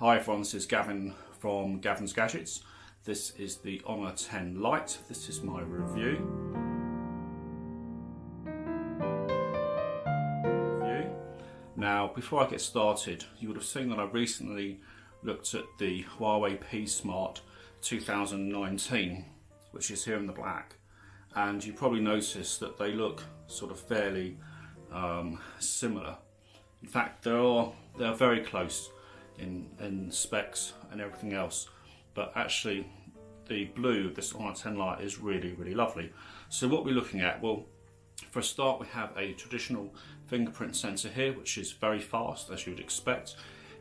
Hi everyone, this is Gavin from Gavin's Gadgets. This is the Honor 10 Lite. This is my review. Now, before I get started, you would have seen that I recently looked at the Huawei P Smart 2019, which is here in the black. And you probably noticed that they look sort of fairly similar. In fact, they're very close in specs and everything else, but actually the blue of this Honor 10 Lite is really lovely. So what we're looking at, well, for a start we have a traditional fingerprint sensor here, which is very fast as you would expect.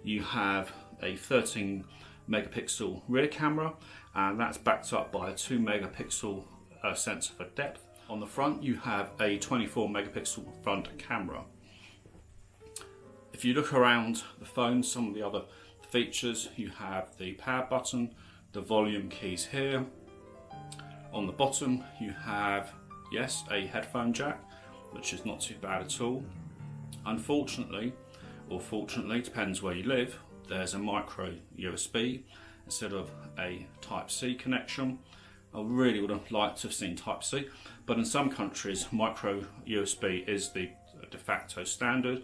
You have a 13 megapixel rear camera, and that's backed up by a 2 megapixel sensor for depth. On the front you have a 24 megapixel front camera. If you look around the phone, some of the other features, you have the power button, the volume keys here. On the bottom you have, yes, a headphone jack, which is not too bad at all. Unfortunately, or fortunately, depends where you live, there's a micro USB instead of a Type-C connection. I really would have liked to have seen Type-C, but in some countries micro USB is the de facto standard.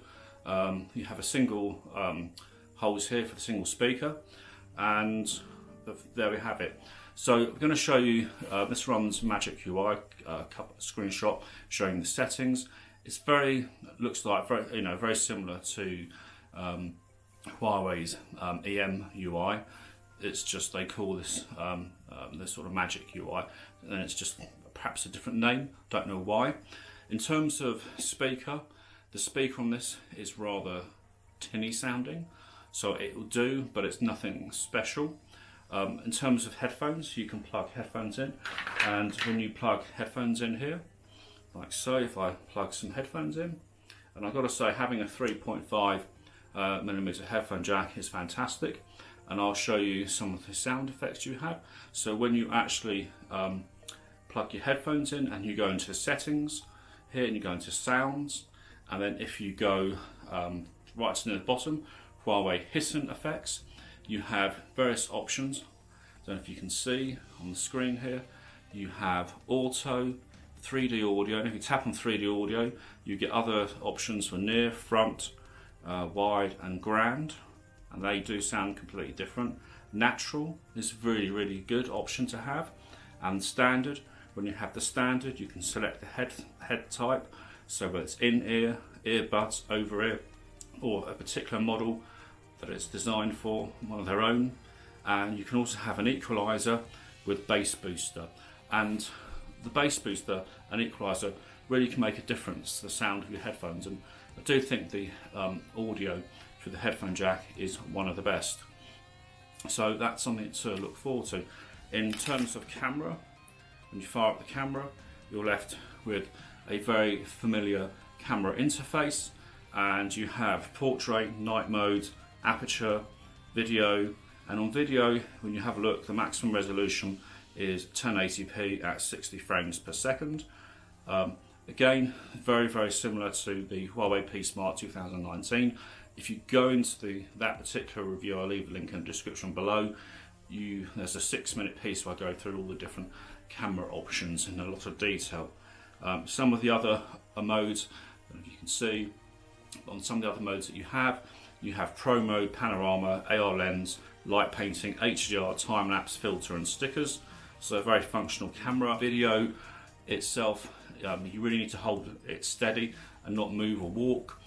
You have a single holes here for the single speaker, and there we have it. So I'm going to show you, this runs Magic UI, screenshot showing the settings. It's looks like very similar to Huawei's EM UI. It's just they call this this sort of Magic UI, and it's just perhaps a different name. Don't know why. In terms of speaker, the speaker on this is rather tinny sounding, so it will do, but it's nothing special. In terms of headphones, you can plug headphones in, and when you plug headphones in here, like so, if I plug some headphones in, and I've got to say, having a 3.5 millimeter headphone jack is fantastic, and I'll show you some of the sound effects you have. So when you actually plug your headphones in and you go into settings here and you go into sounds, and then if you go right near the bottom, Huawei hissing effects, you have various options. I don't know if you can see on the screen here, you have auto, 3D audio, and if you tap on 3D audio you get other options for near, front, wide and grand, and they do sound completely different. Natural is a really good option to have, and standard, when you have the standard you can select the head type, so whether it's in-ear, earbuds, over-ear, or a particular model that it's designed for, one of their own. And you can also have an equalizer with bass booster, and the bass booster and equalizer really can make a difference to the sound of your headphones, and I do think the audio through the headphone jack is one of the best. So that's something to look forward to. In terms of camera, when you fire up the camera, you're left with a very familiar camera interface, and you have portrait, night mode, aperture, video, and on video, when you have a look, the maximum resolution is 1080p at 60 frames per second. Again, very similar to the Huawei P Smart 2019. If you go into that particular review, I'll leave a link in the description below. There's a 6-minute piece where I go through all the different camera options in a lot of detail. Some of the other modes, you can see on some of the other modes that you have Pro Mode, Panorama, AR Lens, Light Painting, HDR, Time-Lapse, Filter and Stickers. So a very functional camera. Video itself, you really need to hold it steady and not move or walk.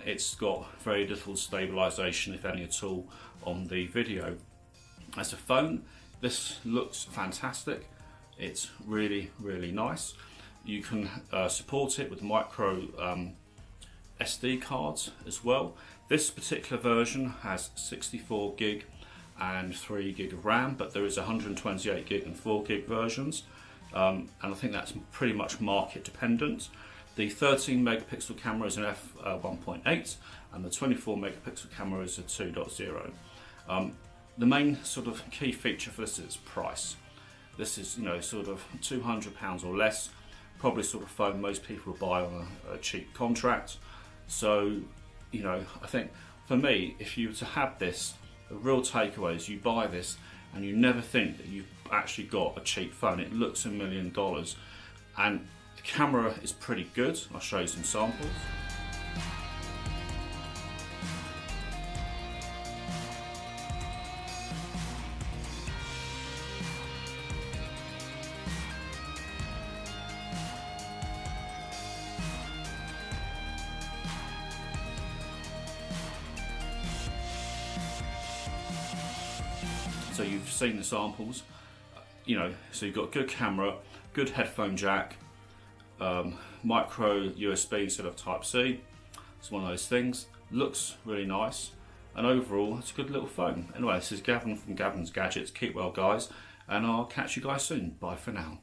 It's got very little stabilisation, if any at all, on the video. As a phone, this looks fantastic. It's really nice. You can support it with micro SD cards as well. This particular version has 64 gig and 3 gig of RAM, but there is 128 gig and 4 gig versions, and I think that's pretty much market dependent. The 13 megapixel camera is an f1.8 and the 24 megapixel camera is a 2.0. The main sort of key feature for this is price. This is, sort of £200 or less, probably sort of phone most people will buy on a cheap contract. So, I think for me, if you were to have this The real takeaway is you buy this and you never think that you've actually got a cheap phone. It looks $1 million, and the camera is pretty good. I'll show you some samples. So you've seen the samples, you know, so you've got good camera, good headphone jack, micro USB instead of Type-C. It's one of those things. Looks really nice, and overall it's a good little phone. Anyway, this is Gavin from Gavin's Gadgets. Keep well, guys, and I'll catch you guys soon. Bye for now.